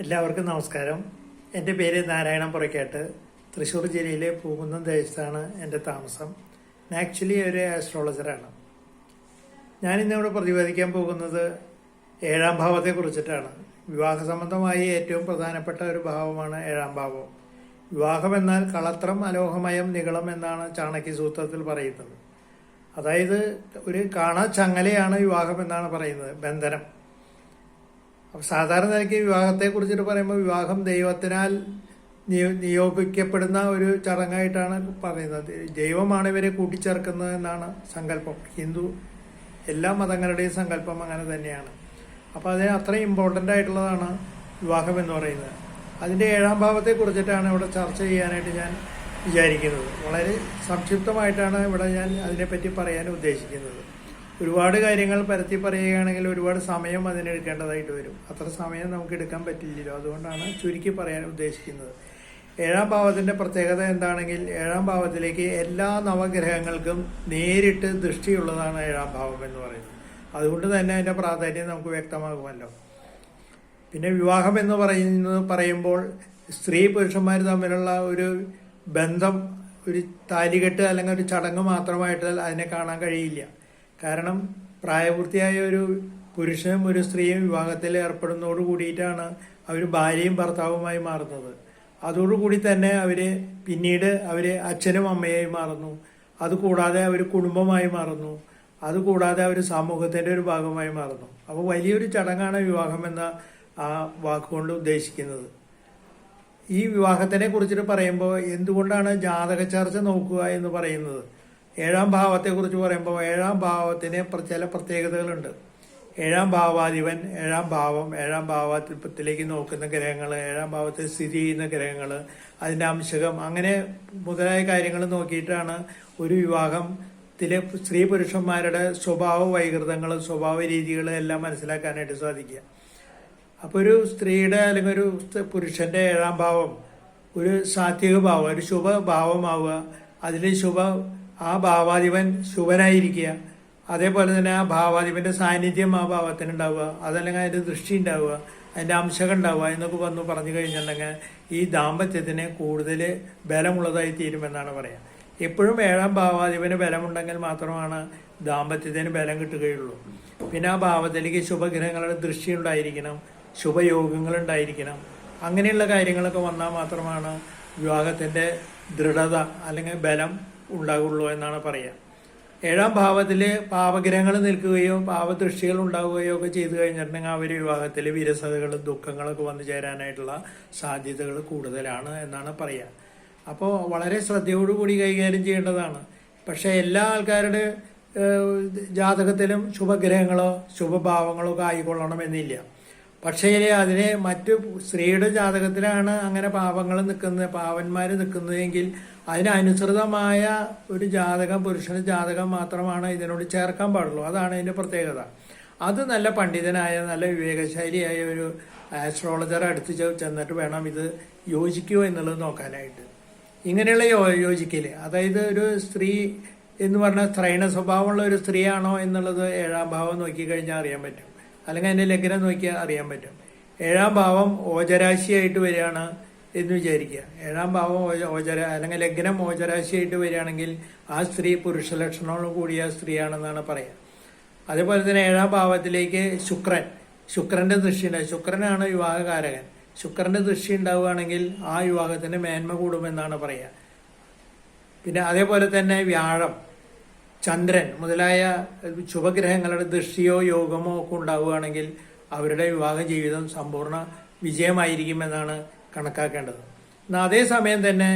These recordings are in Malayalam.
എല്ലാവർക്കും നമസ്കാരം. എൻ്റെ പേര് നാരായണൻ പുറക്കാട്ട്. തൃശ്ശൂർ ജില്ലയിലെ പൂകുന്നം ദേശത്താണ് എൻ്റെ താമസം. ഞാൻ ആക്ച്വലി ഒരു ആസ്ട്രോളജറാണ്. ഞാനിന്നിവിടെ പ്രതിപാദിക്കാൻ പോകുന്നത് 7ാം ഭാവത്തെക്കുറിച്ചിട്ടാണ്. വിവാഹ സംബന്ധമായി ഏറ്റവും പ്രധാനപ്പെട്ട ഒരു ഭാവമാണ് 7ാം ഭാവം. വിവാഹം എന്നാൽ കളത്രം, അലോഹമയം, നികളം എന്നാണ് ചാണക്യ സൂത്രത്തിൽ പറയുന്നത്. അതായത് ഒരു ചങ്ങലയാണ് വിവാഹം എന്നാണ് പറയുന്നത്, ബന്ധനം. അപ്പോൾ സാധാരണ നിലയ്ക്ക് വിവാഹത്തെ കുറിച്ചിട്ട് പറയുമ്പോൾ വിവാഹം ദൈവത്തിനാൽ നിയോഗിക്കപ്പെടുന്ന ഒരു ചടങ്ങായിട്ടാണ് പറയുന്നത്. ദൈവമാണ് ഇവരെ കൂട്ടിച്ചേർക്കുന്നത് എന്നാണ് സങ്കല്പം. ഹിന്ദു എല്ലാ മതങ്ങളുടെയും സങ്കല്പം അങ്ങനെ തന്നെയാണ്. അപ്പോൾ അതിന് അത്രയും ഇമ്പോർട്ടൻ്റ് ആയിട്ടുള്ളതാണ് വിവാഹം എന്ന് പറയുന്നത്. അതിൻ്റെ 7ാം ഭാവത്തെ കുറിച്ചിട്ടാണ് ഇവിടെ ചർച്ച ചെയ്യാനായിട്ട് ഞാൻ വിചാരിക്കുന്നത്. വളരെ സംക്ഷിപ്തമായിട്ടാണ് ഇവിടെ ഞാൻ അതിനെപ്പറ്റി പറയാൻ ഉദ്ദേശിക്കുന്നത്. ഒരുപാട് കാര്യങ്ങൾ പരത്തി പറയുകയാണെങ്കിൽ ഒരുപാട് സമയം അതിനെടുക്കേണ്ടതായിട്ട് വരും. അത്ര സമയം നമുക്ക് എടുക്കാൻ പറ്റില്ലല്ലോ. അതുകൊണ്ടാണ് ചുരുക്കി പറയാൻ ഉദ്ദേശിക്കുന്നത്. 7ാം ഭാവത്തിൻ്റെ പ്രത്യേകത എന്താണെങ്കിൽ, 7ാം ഭാവത്തിലേക്ക് എല്ലാ നവഗ്രഹങ്ങൾക്കും നേരിട്ട് ദൃഷ്ടിയുള്ളതാണ് 7ാം ഭാവം എന്ന് പറയുന്നത്. അതുകൊണ്ട് തന്നെ അതിൻ്റെ പ്രാധാന്യം നമുക്ക് വ്യക്തമാകുമല്ലോ. പിന്നെ വിവാഹം എന്ന് പറയുമ്പോൾ സ്ത്രീ പുരുഷന്മാർ തമ്മിലുള്ള ഒരു ബന്ധം, ഒരു താലികെട്ട് അല്ലെങ്കിൽ ഒരു ചടങ്ങ് മാത്രമായിട്ട് അതിനെ കാണാൻ കഴിയില്ല. കാരണം പ്രായപൂർത്തിയായ ഒരു പുരുഷനും ഒരു സ്ത്രീയും വിവാഹത്തിൽ ഏർപ്പെടുന്നതോട് കൂടിയിട്ടാണ് അവർ ഭാര്യയും ഭർത്താവുമായി മാറുന്നത്. അതോടുകൂടി തന്നെ പിന്നീട് അവർ അച്ഛനും അമ്മയായി മാറുന്നു. അതുകൂടാതെ അവർ കുടുംബമായി മാറുന്നു. അതുകൂടാതെ അവർ സമൂഹത്തിൻ്റെ ഒരു ഭാഗമായി മാറുന്നു. അപ്പോൾ വലിയൊരു ചടങ്ങാണ് വിവാഹം എന്ന ആ വാക്കുകൊണ്ട് ഉദ്ദേശിക്കുന്നത്. ഈ വിവാഹത്തിനെ കുറിച്ചിട്ട് പറയുമ്പോൾ എന്തുകൊണ്ടാണ് ജാതക ചർച്ച നോക്കുക എന്ന് പറയുന്നത്? 7ാം ഭാവത്തെക്കുറിച്ച് പറയുമ്പോൾ 7ാം ഭാവത്തിന് ചില പ്രത്യേകതകളുണ്ട്. 7ാം ഭാവാധിപൻ, 7ാം ഭാവം, 7ാം ഭാവത്തിലേക്ക് നോക്കുന്ന ഗ്രഹങ്ങൾ, 7ാം ഭാവത്തിൽ സ്ഥിതി ചെയ്യുന്ന ഗ്രഹങ്ങൾ, അതിൻ്റെ അംശകം, അങ്ങനെ മുതലായ കാര്യങ്ങൾ നോക്കിയിട്ടാണ് ഒരു വിവാഹത്തിലെ സ്ത്രീ പുരുഷന്മാരുടെ സ്വഭാവ വൈകൃതങ്ങൾ, സ്വഭാവ രീതികൾ എല്ലാം മനസ്സിലാക്കാനായിട്ട് സാധിക്കുക. അപ്പോൾ ഒരു സ്ത്രീയുടെ അല്ലെങ്കിൽ ഒരു പുരുഷന്റെ 7ാം ഭാവം ഒരു സാത്വിക ഭാവം, ഒരു ശുഭഭാവമാവുക. അതിൽ ആ ഭാവാധിപൻ ശുഭനായിരിക്കുക. അതേപോലെ തന്നെ ആ ഭാവാധിപന്റെ സാന്നിധ്യം ആ ഭാവത്തിനുണ്ടാവുക, അതല്ലെങ്കിൽ അതിന്റെ ദൃഷ്ടി ഉണ്ടാവുക, അതിന്റെ അംശകം ഉണ്ടാവുക എന്നൊക്കെ പറഞ്ഞു കഴിഞ്ഞിട്ടുണ്ടെങ്കിൽ ഈ ദാമ്പത്യത്തിന് കൂടുതൽ ബലമുള്ളതായി തീരുമെന്നാണ് പറയാം. എപ്പോഴും 7ാം ഭാവാധിപന് ബലമുണ്ടെങ്കിൽ മാത്രമാണ് ദാമ്പത്യത്തിന് ബലം കിട്ടുകയുള്ളൂ. പിന്നെ ആ ഭാവത്തിലേക്ക് ശുഭഗ്രഹങ്ങളുടെ ദൃഷ്ടി ഉണ്ടായിരിക്കണം, ശുഭയോഗങ്ങൾ ഉണ്ടായിരിക്കണം. അങ്ങനെയുള്ള കാര്യങ്ങളൊക്കെ വന്നാൽ മാത്രമാണ് വിവാഹത്തിന്റെ ദൃഢത അല്ലെങ്കിൽ ബലം ഉണ്ടാകുള്ളൂ എന്നാണ് പറയുക. 7ാം ഭാവത്തിൽ പാപഗ്രഹങ്ങൾ നിൽക്കുകയോ പാപദൃഷ്ടികൾ ഉണ്ടാവുകയോ ഒക്കെ ചെയ്തു കഴിഞ്ഞിട്ടുണ്ടെങ്കിൽ അവർ വിവാഹത്തിൽ വിരസതകളും ദുഃഖങ്ങളൊക്കെ വന്നു ചേരാനായിട്ടുള്ള സാധ്യതകൾ കൂടുതലാണ് എന്നാണ് പറയുക. അപ്പോൾ വളരെ ശ്രദ്ധയോടുകൂടി കൈകാര്യം ചെയ്യേണ്ടതാണ്. പക്ഷേ എല്ലാ ആൾക്കാരുടെ ജാതകത്തിലും ശുഭഗ്രഹങ്ങളോ ശുഭഭാവങ്ങളോ ഒക്കെ ആയിക്കൊള്ളണമെന്നില്ല. പക്ഷേ അതിനെ മറ്റു സ്ത്രീയുടെ ജാതകത്തിലാണ് അങ്ങനെ പാവന്മാർ നിൽക്കുന്നതെങ്കിൽ അതിനനുസൃതമായ ഒരു ജാതകം, പുരുഷന്റെ ജാതകം മാത്രമാണ് ഇതിനോട് ചേർക്കാൻ പാടുള്ളൂ. അതാണ് ഇതിന്റെ പ്രത്യേകത. അത് നല്ല പണ്ഡിതനായ, നല്ല വിവേകശാലിയായ ഒരു ആസ്ട്രോളജർ അടുത്ത് ചെന്നിട്ട് വേണം ഇത് യോജിക്കുമോ എന്നുള്ളത് നോക്കാനായിട്ട്. ഇങ്ങനെയുള്ള യോജിക്കല്, അതായത് ഒരു സ്ത്രീ എന്ന് പറഞ്ഞാൽ സ്ത്രൈണ സ്വഭാവമുള്ള ഒരു സ്ത്രീയാണോ എന്നുള്ളത് 7ാം ഭാവം നോക്കിക്കഴിഞ്ഞാൽ അറിയാൻ പറ്റും. അല്ലെങ്കിൽ അതിന്റെ ലഗ്നം നോക്കിയാൽ അറിയാൻ പറ്റും. 7ാം ഭാവം ഓജരാശിയായിട്ട് വരികയാണ് എന്ന് വിചാരിക്കുക. 7ാം ഭാവം അല്ലെങ്കിൽ ലഗ്നം ഓജരാശിയായിട്ട് വരികയാണെങ്കിൽ ആ സ്ത്രീ പുരുഷ ലക്ഷണങ്ങളോട് കൂടിയ സ്ത്രീയാണെന്നാണ് പറയുക. അതേപോലെ തന്നെ 7ാം ഭാവത്തിലേക്ക് ശുക്രന്റെ ദൃഷ്ടി ഉണ്ട്. ശുക്രനാണ് വിവാഹകാരകൻ. ശുക്രന്റെ ദൃഷ്ടി ഉണ്ടാവുകയാണെങ്കിൽ ആ വിവാഹത്തിന് മേന്മ കൂടുമെന്നാണ് പറയുക. പിന്നെ അതേപോലെ തന്നെ വ്യാഴം, ചന്ദ്രൻ മുതലായ ശുഭഗ്രഹങ്ങളുടെ ദൃഷ്ടിയോ യോഗമോ ഒക്കെ ഉണ്ടാവുകയാണെങ്കിൽ അവരുടെ വിവാഹ ജീവിതം സമ്പൂർണ്ണ വിജയമായിരിക്കുമെന്നാണ് കണക്കാക്കേണ്ടത്. എന്നാൽ അതേസമയം തന്നെ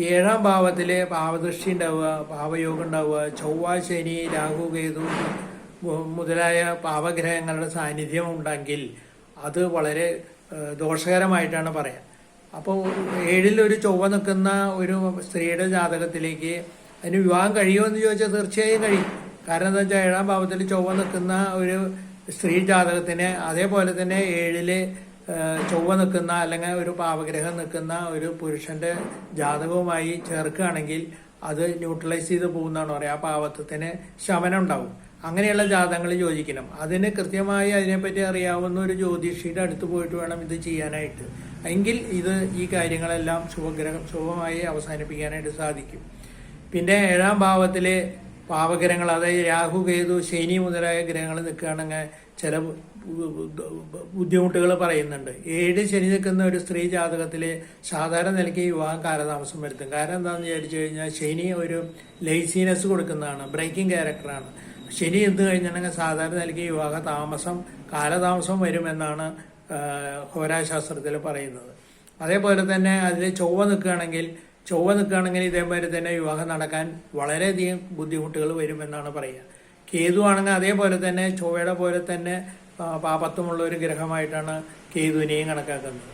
7ാം ഭാവത്തിൽ ഭാവദൃഷ്ടി ഉണ്ടാവുക, ഭാവയോഗം ഉണ്ടാവുക, ചൊവ്വ, ശനി, രാഹു, കേതു മുതലായ പാവഗ്രഹങ്ങളുടെ സാന്നിധ്യം ഉണ്ടെങ്കിൽ അത് വളരെ ദോഷകരമായിട്ടാണ് പറയാം. അപ്പോൾ 7ൽ ഒരു ചൊവ്വ നിൽക്കുന്ന ഒരു സ്ത്രീയുടെ ജാതകത്തിലേക്ക് അതിന് വിവാഹം കഴിയുമോ എന്ന് ചോദിച്ചാൽ തീർച്ചയായും കഴിയും. കാരണം എന്താ വെച്ചാൽ 7ാം ഭാവത്തിൽ ചൊവ്വ നിൽക്കുന്ന ഒരു സ്ത്രീ ജാതകത്തിന് അതേപോലെ തന്നെ 7ല് ചൊവ്വ നിൽക്കുന്ന അല്ലെങ്കിൽ ഒരു പാവഗ്രഹം നിൽക്കുന്ന ഒരു പുരുഷന്റെ ജാതകവുമായി ചേർക്കുകയാണെങ്കിൽ അത് ന്യൂട്രലൈസ് ചെയ്ത് പോകുന്നതാണ് പറയുക. ആ പാവത്വത്തിന് ശമനം ഉണ്ടാവും. അങ്ങനെയുള്ള ജാതകങ്ങൾ യോജിക്കണം. അതിന് കൃത്യമായി അതിനെപ്പറ്റി അറിയാവുന്ന ഒരു ജ്യോതിഷിയുടെ അടുത്ത് പോയിട്ട് വേണം ഇത് ചെയ്യാനായിട്ട്. എങ്കിൽ ഇത് ഈ കാര്യങ്ങളെല്ലാം ശുഭമായി അവസാനിപ്പിക്കാനായിട്ട് സാധിക്കും. പിന്നെ 7ാം ഭാവത്തിലെ പാവഗ്രഹങ്ങൾ, അതായത് രാഹു, കേതു, ശനി മുതലായ ഗ്രഹങ്ങൾ നിൽക്കുകയാണെങ്കിൽ ചില ബുദ്ധിമുട്ടുകൾ പറയുന്നുണ്ട്. 7 ശനി നിൽക്കുന്ന ഒരു സ്ത്രീ ജാതകത്തിൽ സാധാരണ നിലയ്ക്ക് വിവാഹം കാലതാമസം വരുത്തും. കാരണം എന്താണെന്ന് വിചാരിച്ചു കഴിഞ്ഞാൽ ശനി ഒരു ലേസിനെസ് കൊടുക്കുന്നതാണ്, ബ്രേക്കിംഗ് ക്യാരക്ടറാണ്. ശനി എന്ത് കഴിഞ്ഞിട്ടുണ്ടെങ്കിൽ സാധാരണ നിലയ്ക്ക് വിവാഹ കാലതാമസം വരുമെന്നാണ് ഹോരാശാസ്ത്രത്തിൽ പറയുന്നത്. അതേപോലെ തന്നെ അതിൽ ചൊവ്വ നിൽക്കുകയാണെങ്കിൽ ഇതേമാതിരി തന്നെ വിവാഹം നടക്കാൻ വളരെയധികം ബുദ്ധിമുട്ടുകൾ വരുമെന്നാണ് പറയുക. കേതു ആണെങ്കിൽ അതേപോലെ തന്നെ ചൊവ്വയുടെ പോലെ തന്നെ പാപത്വമുള്ള ഒരു ഗ്രഹമായിട്ടാണ് കേതുവിനെയും കണക്കാക്കുന്നത്.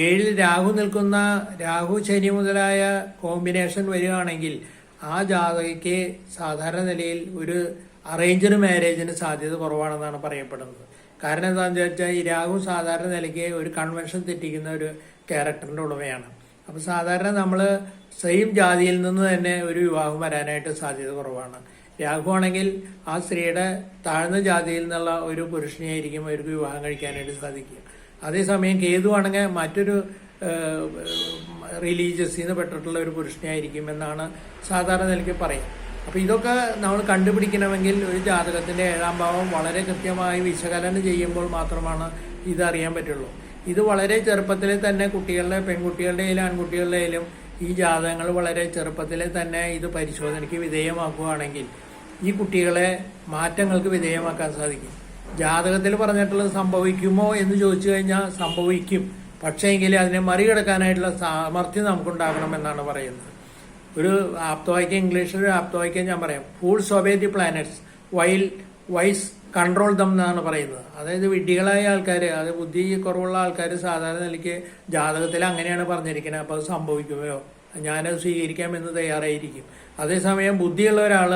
7 രാഹു നിൽക്കുന്ന രാഹു ശനി മുതലായ കോമ്പിനേഷൻ വരികയാണെങ്കിൽ ആ ജാതകയ്ക്ക് സാധാരണ നിലയിൽ ഒരു അറേഞ്ച്ഡ് മാരേജിന് സാധ്യത കുറവാണെന്നാണ് പറയപ്പെടുന്നത്. കാരണം എന്താണെന്ന് വെച്ചാൽ ഈ രാഹു സാധാരണ നിലയ്ക്ക് ഒരു കൺവെൻഷൻ തെറ്റിക്കുന്ന ഒരു ക്യാരക്ടറിന്റെ ഉടമയാണ്. അപ്പൊ സാധാരണ നമ്മൾ സെയിം ജാതിയിൽ നിന്ന് തന്നെ ഒരു വിവാഹം വരാനായിട്ട് സാധ്യത കുറവാണ്. രാഹു ആണെങ്കിൽ ആ സ്ത്രീയുടെ താഴ്ന്ന ജാതിയിൽ നിന്നുള്ള ഒരു പുരുഷനെയായിരിക്കും അവർക്ക് വിവാഹം കഴിക്കാനായിട്ട് സാധിക്കുക. അതേസമയം കേതു ആണെങ്കിൽ മറ്റൊരു റിലീജിയസിൽ നിന്ന് പെട്ടിട്ടുള്ള ഒരു പുരുഷനെയായിരിക്കും എന്നാണ് സാധാരണ നിലയ്ക്ക് പറയാം. അപ്പൊ ഇതൊക്കെ നമ്മൾ കണ്ടുപിടിക്കണമെങ്കിൽ ഒരു ജാതകത്തിന്റെ 7ാം ഭാവം വളരെ കൃത്യമായി വിശകലനം ചെയ്യുമ്പോൾ മാത്രമാണ് ഇത് അറിയാൻ പറ്റുള്ളൂ. ഇത് വളരെ ചെറുപ്പത്തിലെ തന്നെ പെൺകുട്ടികളുടെയിലും ആൺകുട്ടികളുടെയിലും ഈ ജാതകങ്ങൾ വളരെ ചെറുപ്പത്തിലെ തന്നെ ഇത് പരിശോധനയ്ക്ക് വിധേയമാക്കുകയാണെങ്കിൽ ഈ കുട്ടികളെ മാറ്റങ്ങൾക്ക് വിധേയമാക്കാൻ സാധിക്കും. ജാതകത്തിൽ പറഞ്ഞിട്ടുള്ളത് സംഭവിക്കുമോ എന്ന് ചോദിച്ചു കഴിഞ്ഞാൽ സംഭവിക്കും. പക്ഷേ എങ്കിൽ അതിനെ മറികടക്കാനായിട്ടുള്ള സാമർഥ്യം നമുക്കുണ്ടാകണം എന്നാണ് പറയുന്നത്. ഒരു ആപ്തവാക്യം, ഇംഗ്ലീഷിൽ ഒരു ആപ്തവാക്യം ഞാൻ പറയാം. Fools obey the planets while wise control them എന്നാണ് പറയുന്നത്. അതായത് വിഡ്ഢികളായ ആൾക്കാർ, അത് ബുദ്ധി കുറവുള്ള ആൾക്കാർ സാധാരണ നിലയ്ക്ക് ജാതകത്തിൽ അങ്ങനെയാണ് പറഞ്ഞിരിക്കുന്നത്. അപ്പോൾ അത് സംഭവിക്കുമോ, ഞാനത് സ്വീകരിക്കാമെന്ന് തയ്യാറായിരിക്കും. അതേസമയം ബുദ്ധിയുള്ള ഒരാൾ,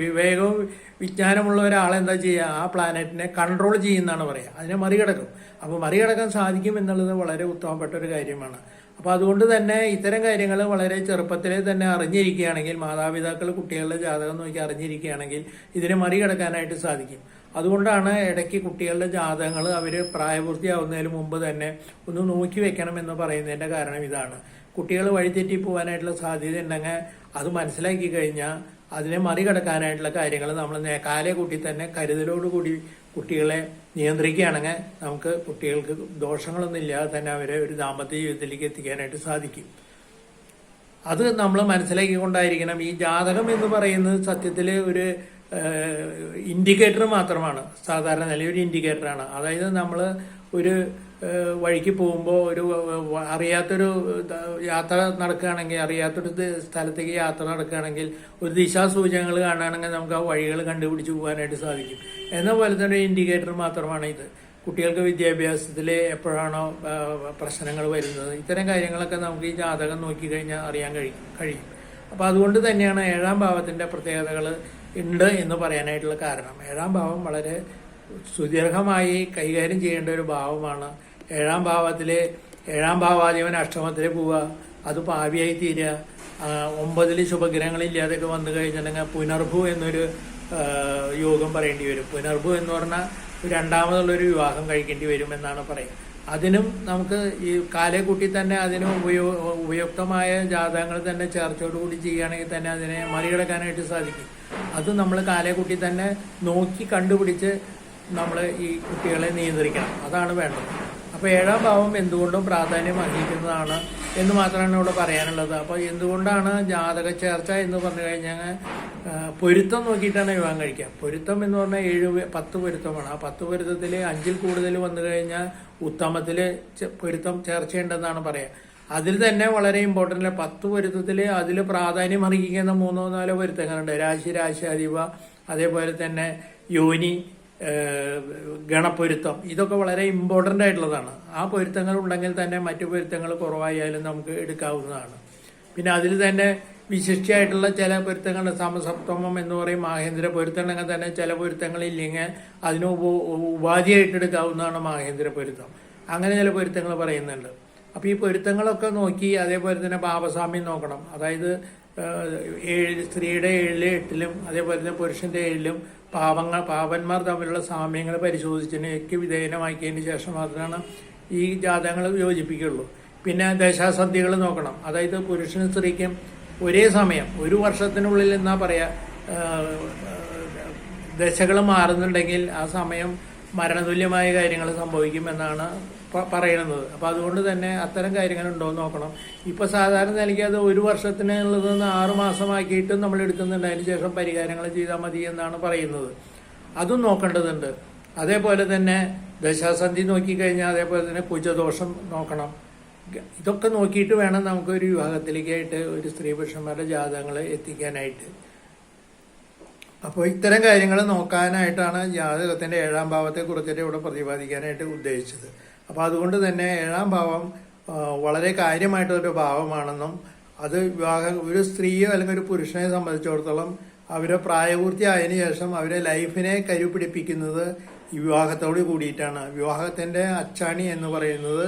വിവേകവും വിജ്ഞാനമുള്ള ഒരാൾ എന്താ ചെയ്യുക, ആ പ്ലാനറ്റിനെ കൺട്രോൾ ചെയ്യുന്നതാണ് പറയുക. അതിനെ മറികടക്കും. അപ്പോൾ മറികടക്കാൻ സാധിക്കും എന്നുള്ളത് വളരെ ഉത്തമപ്പെട്ട ഒരു കാര്യമാണ്. അപ്പോൾ അതുകൊണ്ട് തന്നെ ഇത്തരം കാര്യങ്ങൾ വളരെ ചെറുപ്പത്തിലെ തന്നെ അറിഞ്ഞിരിക്കുകയാണെങ്കിൽ, മാതാപിതാക്കൾ കുട്ടികളുടെ ജാതകം നോക്കി അറിഞ്ഞിരിക്കുകയാണെങ്കിൽ ഇതിനെ മറികടക്കാനായിട്ട് സാധിക്കും. അതുകൊണ്ടാണ് ഇടയ്ക്ക് കുട്ടികളുടെ ജാതകങ്ങൾ അവർ പ്രായപൂർത്തിയാവുന്നതിന് മുമ്പ് തന്നെ ഒന്ന് നോക്കി വെക്കണം എന്ന് പറയുന്നതിന്റെ കാരണം ഇതാണ്. കുട്ടികൾ വഴിതെറ്റി പോകാനായിട്ടുള്ള സാധ്യത ഉണ്ടെങ്കിൽ അത് മനസ്സിലാക്കി കഴിഞ്ഞാൽ അതിനെ മറികടക്കാനായിട്ടുള്ള കാര്യങ്ങൾ നമ്മൾ കാലേ കൂട്ടി തന്നെ കരുതലോടുകൂടി കുട്ടികളെ നിയന്ത്രിക്കുകയാണെങ്കിൽ നമുക്ക് കുട്ടികൾക്ക് ദോഷങ്ങളൊന്നും ഇല്ലാതെ തന്നെ അവരെ ഒരു ദാമ്പത്യ ജീവിതത്തിലേക്ക് എത്തിക്കാനായിട്ട് സാധിക്കും. അത് നമ്മൾ മനസ്സിലാക്കിക്കൊണ്ടായിരിക്കണം. ഈ ജാതകം എന്ന് പറയുന്നത് സത്യത്തിൽ ഒരു ഇൻഡിക്കേറ്റർ മാത്രമാണ്. സാധാരണ നിലയിൽ ഒരു ഇൻഡിക്കേറ്ററാണ്. അതായത് നമ്മൾ ഒരു വഴിക്ക് പോകുമ്പോൾ ഒരു അറിയാത്തൊരു യാത്ര നടക്കുകയാണെങ്കിൽ, അറിയാത്തൊരു സ്ഥലത്തേക്ക് യാത്ര നടക്കുകയാണെങ്കിൽ ഒരു ദിശാസൂചകങ്ങൾ കാണുകയാണെങ്കിൽ നമുക്ക് ആ വഴികൾ കണ്ടുപിടിച്ച് പോകാനായിട്ട് സാധിക്കും. എന്ന പോലെ തന്നെ ഇൻഡിക്കേറ്റർ മാത്രമാണ് ഇത്. കുട്ടികൾക്ക് വിദ്യാഭ്യാസത്തിൽ എപ്പോഴാണോ പ്രശ്നങ്ങൾ വരുന്നത്, ഇത്തരം കാര്യങ്ങളൊക്കെ നമുക്ക് ഈ ജാതകം നോക്കിക്കഴിഞ്ഞാൽ അറിയാൻ കഴിയും. അപ്പോൾ അതുകൊണ്ട് തന്നെയാണ് 7ാം ഭാവത്തിന്റെ പ്രത്യേകതകൾ ഉണ്ട് എന്ന് പറയാനായിട്ടുള്ള കാരണം. 7ാം ഭാവം വളരെ സുദീർഘമായി കൈകാര്യം ചെയ്യേണ്ട ഒരു ഭാവമാണ്. 7ാം ഭാവത്തിലെ 7ാം ഭാവാധിപൻ അഷ്ടമത്തിലെ പോവുക, അത് പാവിയായി തീരുക, 9 ശുഭഗ്രഹങ്ങളില്ലാതെയൊക്കെ വന്നു കഴിഞ്ഞിട്ടുണ്ടെങ്കിൽ പുനർഭു എന്നൊരു യോഗം പറയേണ്ടി വരും. പുനർഭു എന്ന് പറഞ്ഞാൽ രണ്ടാമതുള്ളൊരു വിവാഹം കഴിക്കേണ്ടി വരും എന്നാണ് പറയുക. അതിനും നമുക്ക് ഈ കാലേ കൂട്ടി തന്നെ അതിന് ഉപയുക്തമായ ജാതകങ്ങൾ തന്നെ ചേർച്ചയോടുകൂടി ചെയ്യുകയാണെങ്കിൽ തന്നെ അതിനെ മറികടക്കാനായിട്ട് സാധിക്കും. അത് നമ്മൾ കാലേ കൂട്ടി തന്നെ നോക്കി കണ്ടുപിടിച്ച് നമ്മൾ ഈ കുട്ടികളെ നിയന്ത്രിക്കണം. അതാണ് വേണ്ടത്. അപ്പോൾ 7ാം ഭാവം എന്തുകൊണ്ടും പ്രാധാന്യം അർഹിക്കുന്നതാണ് എന്ന് മാത്രമാണ് ഇവിടെ പറയാനുള്ളത്. അപ്പോൾ എന്തുകൊണ്ടാണ് ജാതക ചേർച്ച എന്ന് പറഞ്ഞു കഴിഞ്ഞാൽ പൊരുത്തം നോക്കിയിട്ടാണ് വിവാഹം കഴിക്കുക. പൊരുത്തം എന്ന് പറഞ്ഞാൽ 10 പൊരുത്തമാണ്. ആ 10 പൊരുത്തത്തിൽ 5ൽ കൂടുതൽ വന്നു കഴിഞ്ഞാൽ ഉത്തമത്തിൽ പൊരുത്തം ചേർച്ചയുണ്ടെന്നാണ് പറയുക. അതിൽ തന്നെ വളരെ ഇമ്പോർട്ടൻ്റ് 10 പൊരുത്തത്തിൽ അതിൽ പ്രാധാന്യം അർഹിക്കുന്ന 3-4 പൊരുത്തങ്ങളുണ്ട്. രാശിയാധിപ, അതേപോലെ തന്നെ യോനി, ഗണപ്പൊരുത്തം, ഇതൊക്കെ വളരെ ഇമ്പോർട്ടൻ്റ് ആയിട്ടുള്ളതാണ്. ആ പൊരുത്തങ്ങൾ ഉണ്ടെങ്കിൽ തന്നെ മറ്റു പൊരുത്തങ്ങൾ കുറവായാലും നമുക്ക് എടുക്കാവുന്നതാണ്. പിന്നെ അതിൽ തന്നെ വിശിഷ്ടിയായിട്ടുള്ള ചില പൊരുത്തങ്ങൾ, സമസപ്തമം എന്ന് പറയും, മാഹേന്ദ്ര പൊരുത്തം ഉണ്ടെങ്കിൽ തന്നെ ചില പൊരുത്തങ്ങളില്ലെങ്കിൽ അതിന് ഉപാധിയായിട്ട് എടുക്കാവുന്നതാണ് മാഹേന്ദ്ര പൊരുത്തം. അങ്ങനെ ചില പൊരുത്തങ്ങൾ പറയുന്നുണ്ട്. അപ്പോൾ ഈ പൊരുത്തങ്ങളൊക്കെ നോക്കി അതേപോലെ തന്നെ പാപസാമ്യം നോക്കണം. അതായത് സ്ത്രീയുടെ 7, 8 അതേപോലെ തന്നെ പുരുഷന്റെ 7 പാപന്മാർ തമ്മിലുള്ള സാമ്യങ്ങൾ പരിശോധിച്ചതിനൊക്കെ വിധേയമാക്കിയതിന് ശേഷം മാത്രമാണ് ഈ ജാതകങ്ങൾ യോജിപ്പിക്കുള്ളൂ. പിന്നെ ദശാസന്ധികൾ നോക്കണം. അതായത് പുരുഷനും സ്ത്രീക്കും ഒരേ സമയം 1 വർഷത്തിനുള്ളിൽ എന്നാ പറയാ ദശകൾ മാറുന്നുണ്ടെങ്കിൽ ആ സമയം മരണതുല്യമായ കാര്യങ്ങൾ സംഭവിക്കുമെന്നാണ് പറയുന്നത്. അപ്പൊ അതുകൊണ്ട് തന്നെ അത്തരം കാര്യങ്ങൾ ഉണ്ടോ എന്ന് നോക്കണം. ഇപ്പൊ സാധാരണ നിലയ്ക്ക് അത് 1 വർഷത്തിനുള്ളത് 6 മാസമാക്കിയിട്ടും നമ്മൾ എടുക്കുന്നുണ്ട്. അതിന് ശേഷം പരിഹാരങ്ങൾ ചെയ്താൽ മതി എന്നാണ് പറയുന്നത്. അതും നോക്കേണ്ടതുണ്ട്. അതേപോലെ തന്നെ ദശാസന്ധി നോക്കിക്കഴിഞ്ഞാൽ അതേപോലെ തന്നെ കുജദോഷം നോക്കണം. ഇതൊക്കെ നോക്കിയിട്ട് വേണം നമുക്ക് ഒരു വിവാഹത്തിലേക്കായിട്ട് ഒരു സ്ത്രീ പുരുഷന്മാരുടെ ജാതകങ്ങൾ എത്തിക്കാനായിട്ട്. അപ്പോൾ ഇത്തരം കാര്യങ്ങൾ നോക്കാനായിട്ടാണ് ജാതകത്തിന്റെ 7ാം ഭാവത്തെ കുറിച്ചിട്ട് ഇവിടെ പ്രതിപാദിക്കാനായിട്ട് ഉദ്ദേശിച്ചത്. അപ്പൊ അതുകൊണ്ട് തന്നെ 7ാം ഭാവം വളരെ കാര്യമായിട്ടൊരു ഭാവമാണെന്നും അത് ഒരു സ്ത്രീയോ അല്ലെങ്കിൽ ഒരു പുരുഷനെ സംബന്ധിച്ചിടത്തോളം അവരെ പ്രായപൂർത്തിയായതിനു ശേഷം അവരെ ലൈഫിനെ കരുപിടിപ്പിക്കുന്നത് ഈ വിവാഹത്തോട് കൂടിയിട്ടാണ്. വിവാഹത്തിന്റെ അച്ചാണി എന്ന് പറയുന്നത്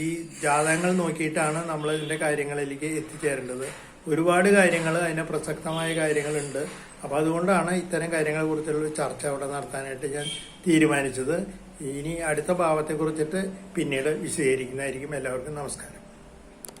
ഈ ജാതകങ്ങൾ നോക്കിയിട്ടാണ് നമ്മൾ ഇതിന്റെ കാര്യങ്ങളിലേക്ക് എത്തിച്ചേരേണ്ടത്. ഒരുപാട് കാര്യങ്ങൾ അതിന് പ്രസക്തമായ കാര്യങ്ങളുണ്ട്. അപ്പൊ അതുകൊണ്ടാണ് ഇത്തരം കാര്യങ്ങളെ കുറിച്ചുള്ള ചർച്ച അവിടെ നടത്താനായിട്ട് ഞാൻ തീരുമാനിച്ചത്. ഇനി അടുത്ത ഭാവത്തെ കുറിച്ചിട്ട് പിന്നീട് വിശദീകരിക്കുന്നതായിരിക്കും. എല്ലാവർക്കും നമസ്കാരം.